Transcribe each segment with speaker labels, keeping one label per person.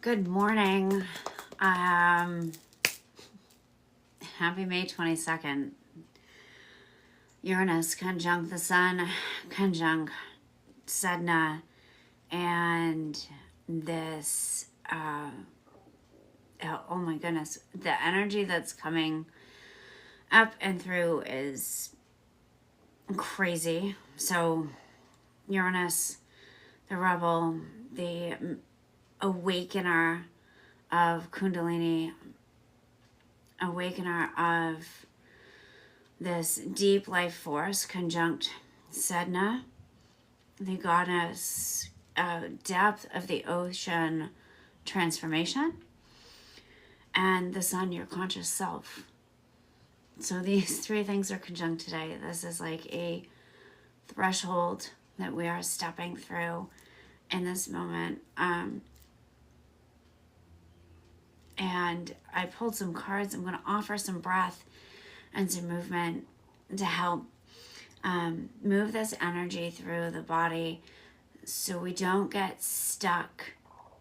Speaker 1: Good morning. Happy May 22nd. Uranus conjunct the Sun, conjunct Sedna, and this, oh my goodness, the energy that's coming up and through is crazy. So Uranus, the rebel, the awakener of Kundalini, awakener of this deep life force, conjunct Sedna, the goddess depth of the ocean transformation, and the sun, your conscious self. So these three things are conjunct today. This is like a threshold that we are stepping through in this moment. And I pulled some cards. I'm going to offer some breath and some movement to help move this energy through the body so we don't get stuck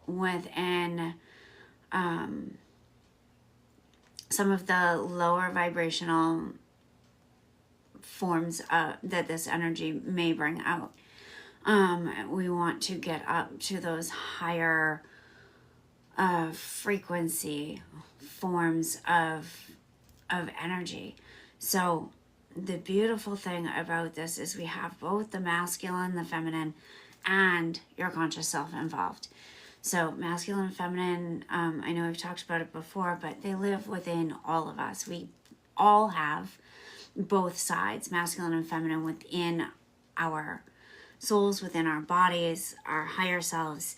Speaker 1: within some of the lower vibrational forms that this energy may bring out. We want to get up to those higher frequency forms of energy. So the beautiful thing about this is we have both the masculine, the feminine, and your conscious self involved. So masculine and feminine, I know I've talked about it before, but they live within all of us. We all have both sides, masculine and feminine, within our souls, within our bodies, our higher selves.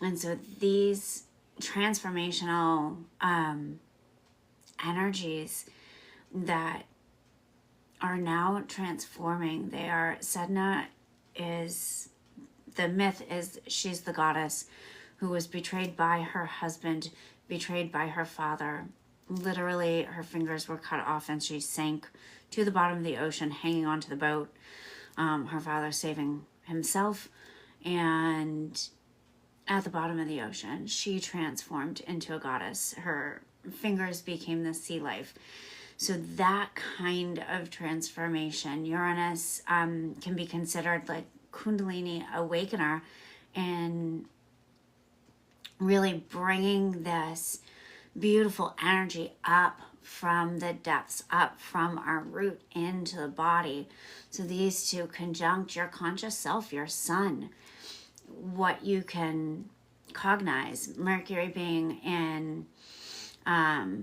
Speaker 1: And so these transformational energies that are now transforming, they are, Sedna is, the myth is she's the goddess who was betrayed by her husband, betrayed by her father. Literally, her fingers were cut off and she sank to the bottom of the ocean, hanging onto the boat. Her father saving himself, and at the bottom of the ocean, she transformed into a goddess. Her fingers became the sea life. So that kind of transformation, Uranus can be considered like Kundalini awakener, and really bringing this beautiful energy up from the depths, up from our root into the body. So these two conjunct your conscious self, your sun, what you can cognize. Mercury being in, my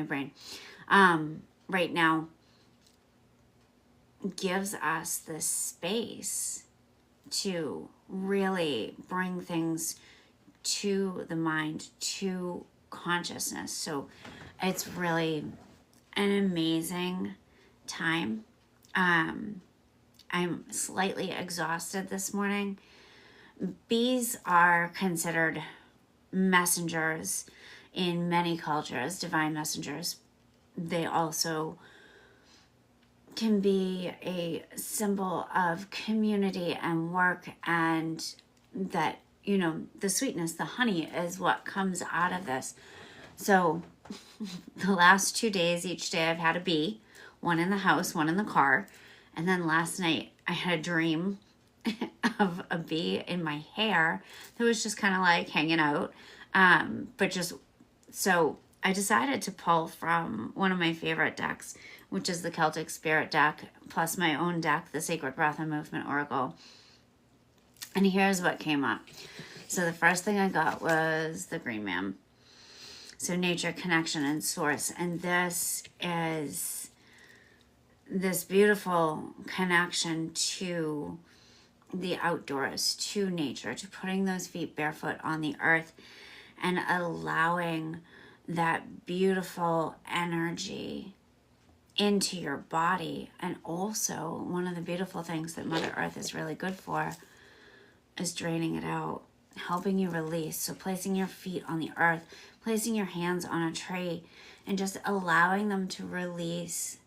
Speaker 1: brain, right now gives us the space to really bring things to the mind, to consciousness. So it's really an amazing time. I'm slightly exhausted this morning. Bees are considered messengers in many cultures, divine messengers. They also can be a symbol of community and work, and that, the sweetness, the honey is what comes out of this. So the last 2 days, each day I've had a bee, one in the house, one in the car. And then last night I had a dream of a bee in my hair that was just kind of like hanging out. So I decided to pull from one of my favorite decks, which is the Celtic Spirit deck, plus my own deck, the Sacred Breath and Movement Oracle. And here's what came up. So the first thing I got was the Green Man. So nature, connection, and source. And this is this beautiful connection to the outdoors, to nature, to putting those feet barefoot on the earth and allowing that beautiful energy into your body. And also, one of the beautiful things that Mother Earth is really good for is draining it out, helping you release. So placing your feet on the earth, placing your hands on a tree, and just allowing them to release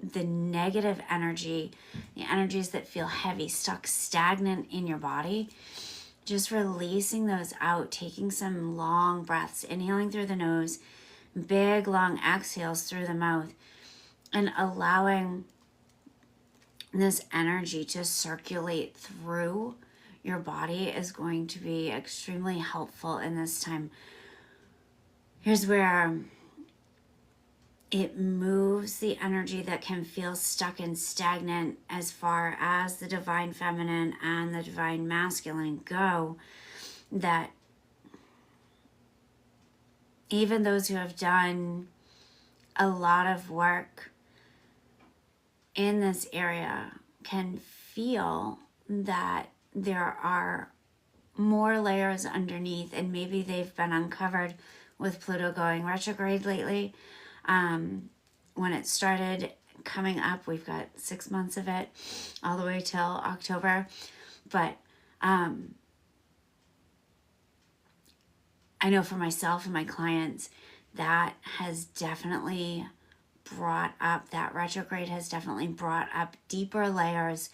Speaker 1: the negative energy, the energies that feel heavy, stuck, stagnant in your body, just releasing those out, taking some long breaths, inhaling through the nose, big long exhales through the mouth, and allowing this energy to circulate through your body is going to be extremely helpful in this time. Here's where it moves the energy that can feel stuck and stagnant as far as the divine feminine and the divine masculine go, that even those who have done a lot of work in this area can feel that there are more layers underneath, and maybe they've been uncovered with Pluto going retrograde lately. When it started coming up, we've got 6 months of it, all the way till October. But I know for myself and my clients, that has definitely brought up, that retrograde has definitely brought up deeper layers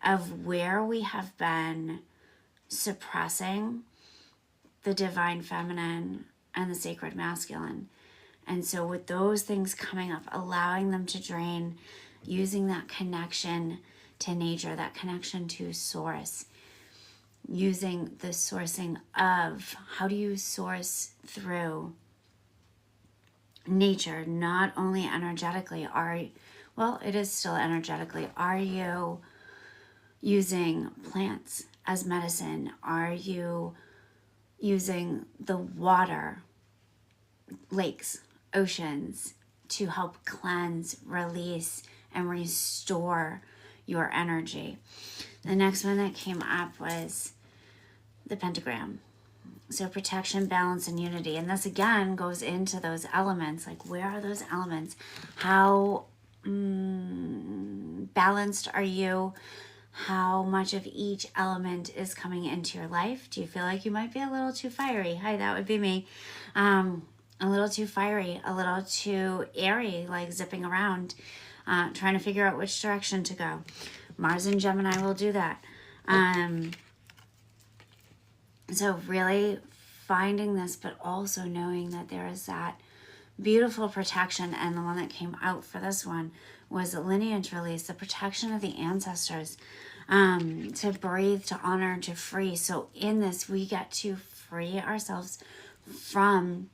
Speaker 1: of where we have been suppressing the divine feminine and the sacred masculine. And so with those things coming up, allowing them to drain, using that connection to nature, that connection to source, using the sourcing of, how do you source through nature, not only energetically, it is still energetically. Are you using plants as medicine? Are you using the water, lakes, oceans, to help cleanse, release, and restore your energy? The next one that came up was the Pentagram. So protection, balance, and unity. And this again goes into those elements. Like, where are those elements? How balanced are you? How much of each element is coming into your life? Do you feel like you might be a little too fiery? Hi, that would be me. A little too fiery, a little too airy, like zipping around, trying to figure out which direction to go. Mars and Gemini will do that. So really finding this, but also knowing that there is that beautiful protection. And the one that came out for this one was the Lineage release, the protection of the ancestors, to breathe, to honor, to free. So in this, we get to free ourselves from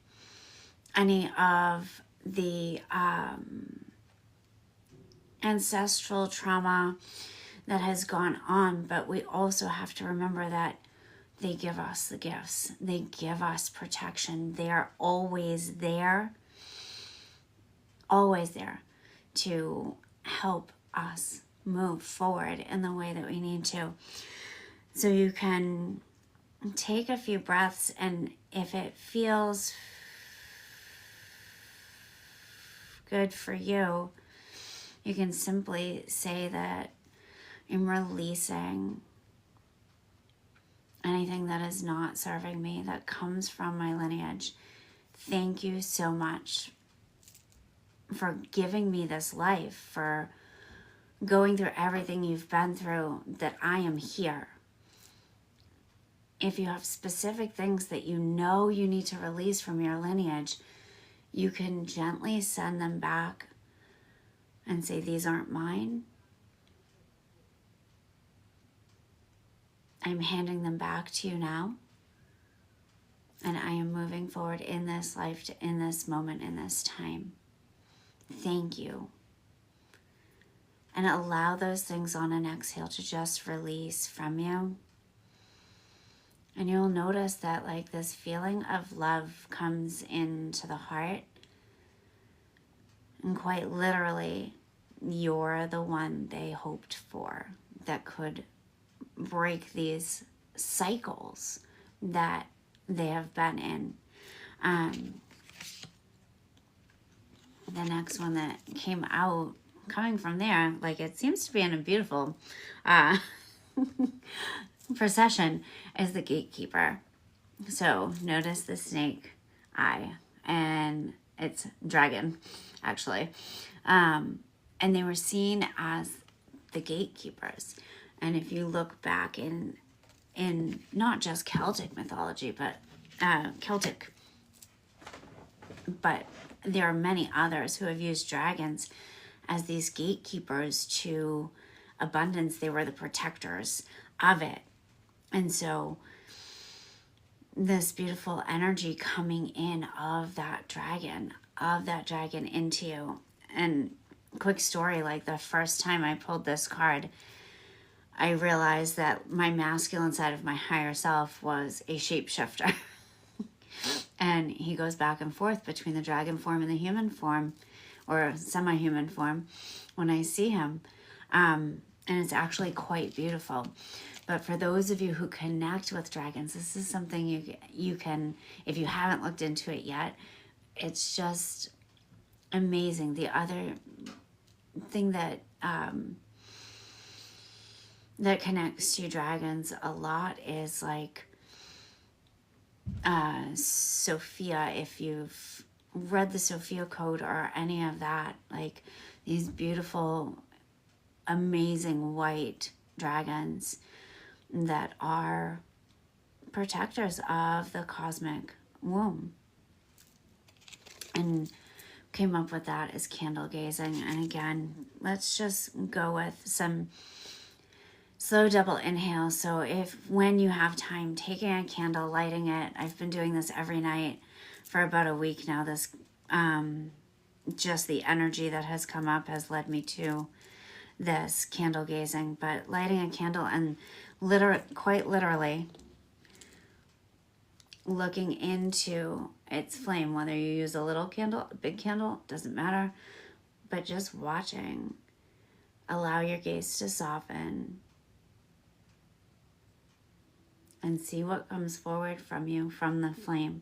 Speaker 1: any of the ancestral trauma that has gone on. But we also have to remember that they give us the gifts. They give us protection. They are always there to help us move forward in the way that we need to. So you can take a few breaths, and if it feels good for you, you can simply say that I'm releasing anything that is not serving me, that comes from my lineage. Thank you so much for giving me this life, for going through everything you've been through, that I am here. If you have specific things that you know you need to release from your lineage, you can gently send them back and say, these aren't mine. I'm handing them back to you now. And I am moving forward in this life, in this moment, in this time. Thank you. And allow those things on an exhale to just release from you. And you'll notice that like this feeling of love comes into the heart. And quite literally, you're the one they hoped for that could break these cycles that they have been in. The next one that came out, coming from there, like it seems to be in a beautiful procession, is the Gatekeeper. So notice the snake eye, and it's dragon, actually. And they were seen as the gatekeepers. And if you look back in in not just Celtic mythology, but Celtic, but there are many others who have used dragons as these gatekeepers to abundance. They were the protectors of it. And so this beautiful energy coming in of that dragon into you. And quick story, like the first time I pulled this card, I realized that my masculine side of my higher self was a shapeshifter. And he goes back and forth between the dragon form and the human form, or semi-human form, when I see him. And it's actually quite beautiful. But for those of you who connect with dragons, this is something you can, if you haven't looked into it yet, it's just amazing. The other thing that that connects to dragons a lot is like Sophia. If you've read the Sophia Code or any of that, like these beautiful, amazing white dragons that are protectors of the cosmic womb. And came up with that as candle gazing. And again, let's just go with some slow double inhale. So when you have time, taking a candle, lighting it. I've been doing this every night for about a week now. This just the energy that has come up has led me to this candle gazing. But lighting a candle and quite literally looking into its flame, whether you use a little candle, a big candle, doesn't matter, but just watching. Allow your gaze to soften and see what comes forward from you, from the flame.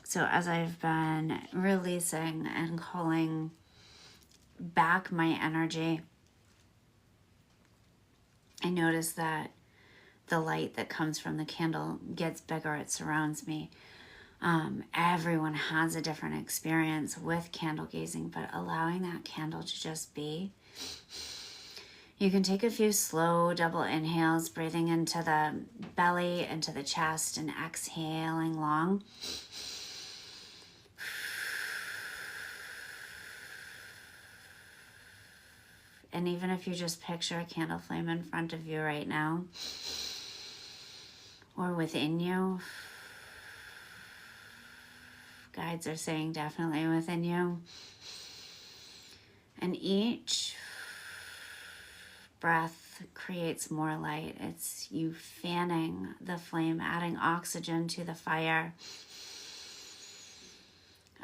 Speaker 1: So as I've been releasing and calling back my energy, I notice that the light that comes from the candle gets bigger. It surrounds me. Everyone has a different experience with candle gazing, but allowing that candle to just be. You can take a few slow double inhales, breathing into the belly, into the chest, and exhaling long. And even if you just picture a candle flame in front of you right now, or within you, guides are saying definitely within you. And each breath creates more light. It's you fanning the flame, adding oxygen to the fire,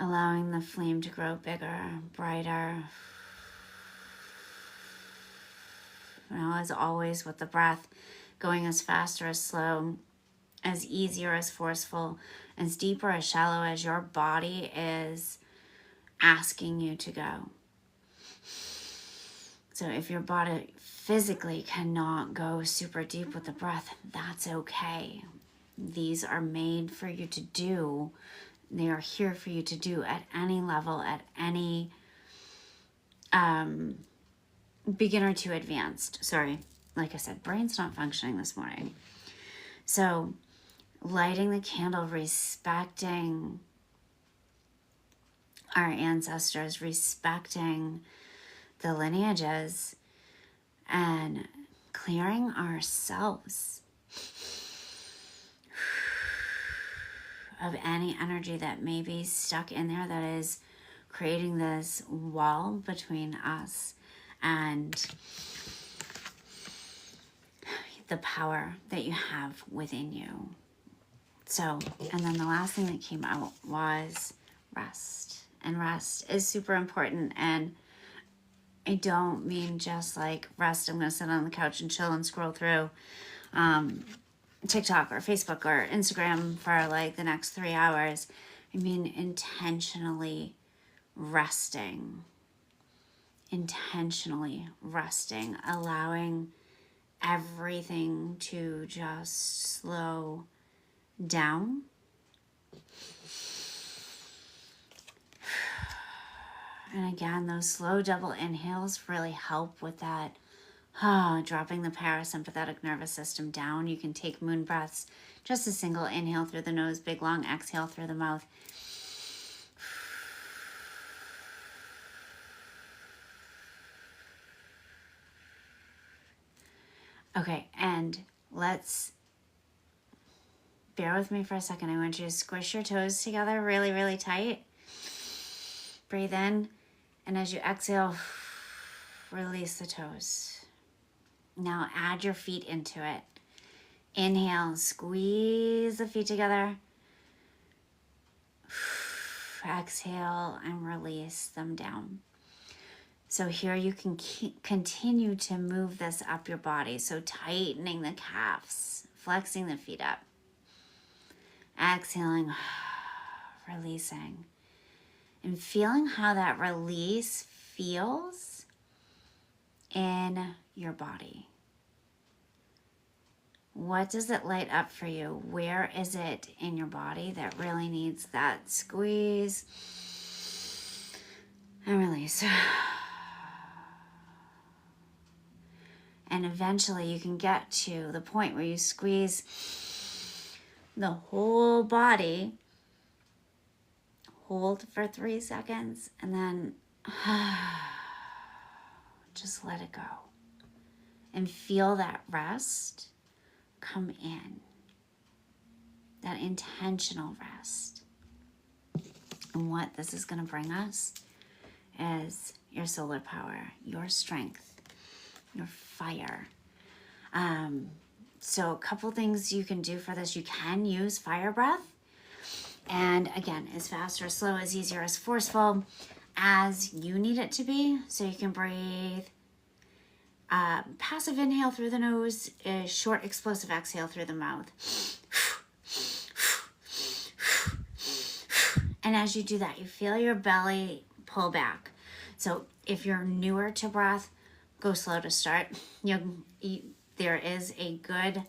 Speaker 1: allowing the flame to grow bigger, brighter. Now, as always, with the breath, going as fast or as slow, as easy or as forceful, as deep or as shallow as your body is asking you to go. So if your body physically cannot go super deep with the breath, that's okay. These are made for you to do. They are here for you to do at any level, at any beginner to advanced. Sorry, like I said, brain's not functioning this morning. So lighting the candle, respecting our ancestors, respecting the lineages, and clearing ourselves of any energy that may be stuck in there that is creating this wall between us and the power that you have within you. So, and then the last thing that came out was rest. And rest is super important. And I don't mean just like rest, I'm going to sit on the couch and chill and scroll through TikTok or Facebook or Instagram for like the next 3 hours. I mean intentionally resting, allowing everything to just slow down. And again, those slow double inhales really help with that Dropping the parasympathetic nervous system down. You can take moon breaths, just a single inhale through the nose, big long exhale through the mouth. Okay, and let's bear with me for a second. I want you to squish your toes together really, really tight. Breathe in, and as you exhale, release the toes. Now add your feet into it. Inhale, squeeze the feet together. Exhale and release them down. So here you can continue to move this up your body. So tightening the calves, flexing the feet up. Exhaling, releasing. And feeling how that release feels in your body. What does it light up for you? Where is it in your body that really needs that squeeze and release? And eventually you can get to the point where you squeeze the whole body, hold for 3 seconds, and then just let it go. And feel that rest come in, that intentional rest. And what this is going to bring us is your solar power, your strength, your fire. So a couple things you can do for this. You can use fire breath. And again, as fast or slow, as easy or as forceful as you need it to be. So you can breathe. Passive inhale through the nose, a short explosive exhale through the mouth. And as you do that, you feel your belly pull back. So if you're newer to breath, go slow to start. There is a good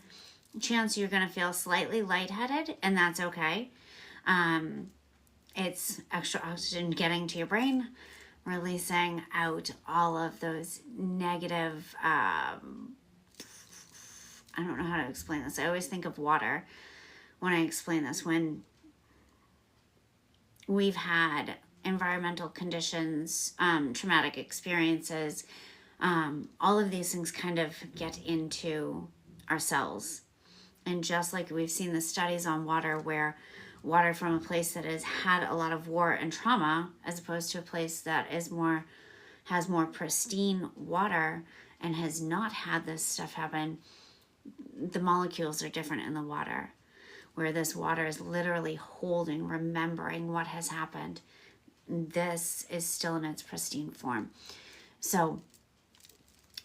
Speaker 1: chance you're going to feel slightly lightheaded, and that's okay. It's extra oxygen getting to your brain, releasing out all of those negative, I don't know how to explain this. I always think of water when I explain this. When we've had environmental conditions, traumatic experiences, all of these things kind of get into our cells. And just like we've seen the studies on water, where water from a place that has had a lot of war and trauma, as opposed to a place that has more pristine water and has not had this stuff happen, the molecules are different in the water, where this water is literally holding, remembering what has happened. This is still in its pristine form. So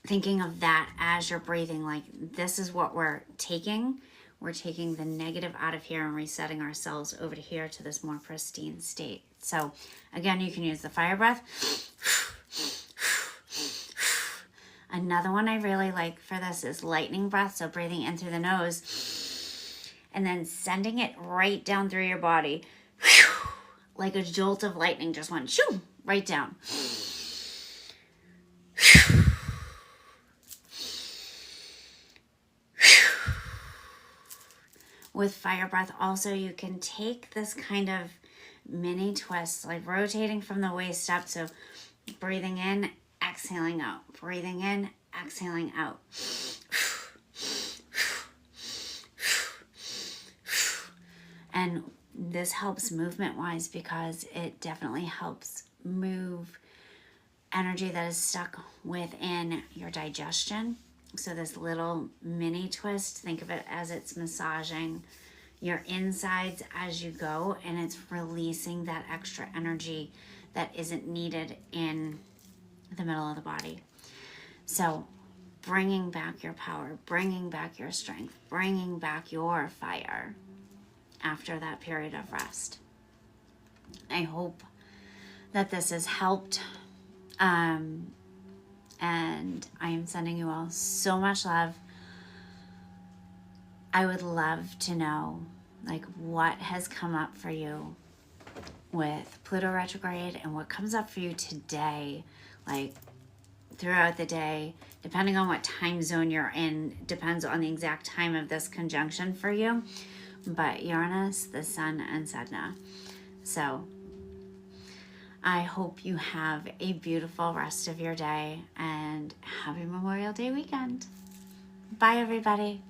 Speaker 1: thinking of that as you're breathing, like this is what we're taking. We're taking the negative out of here and resetting ourselves over to here to this more pristine state. So again, you can use the fire breath. Another one I really like for this is lightning breath. So breathing in through the nose and then sending it right down through your body. Like a jolt of lightning just went shoo, right down. With fire breath also, you can take this kind of mini twist, like rotating from the waist up. So breathing in, exhaling out. Breathing in, exhaling out. And this helps movement-wise because it definitely helps move energy that is stuck within your digestion. So this little mini twist, think of it as it's massaging your insides as you go, and it's releasing that extra energy that isn't needed in the middle of the body. So bringing back your power, bringing back your strength, bringing back your fire after that period of rest. I hope that this has helped. And I am sending you all so much love. I would love to know, like, what has come up for you with Pluto retrograde and what comes up for you today. Like, throughout the day, depending on what time zone you're in, depends on the exact time of this conjunction for you. But Uranus, the Sun, and Sedna. So I hope you have a beautiful rest of your day and happy Memorial Day weekend. Bye, everybody.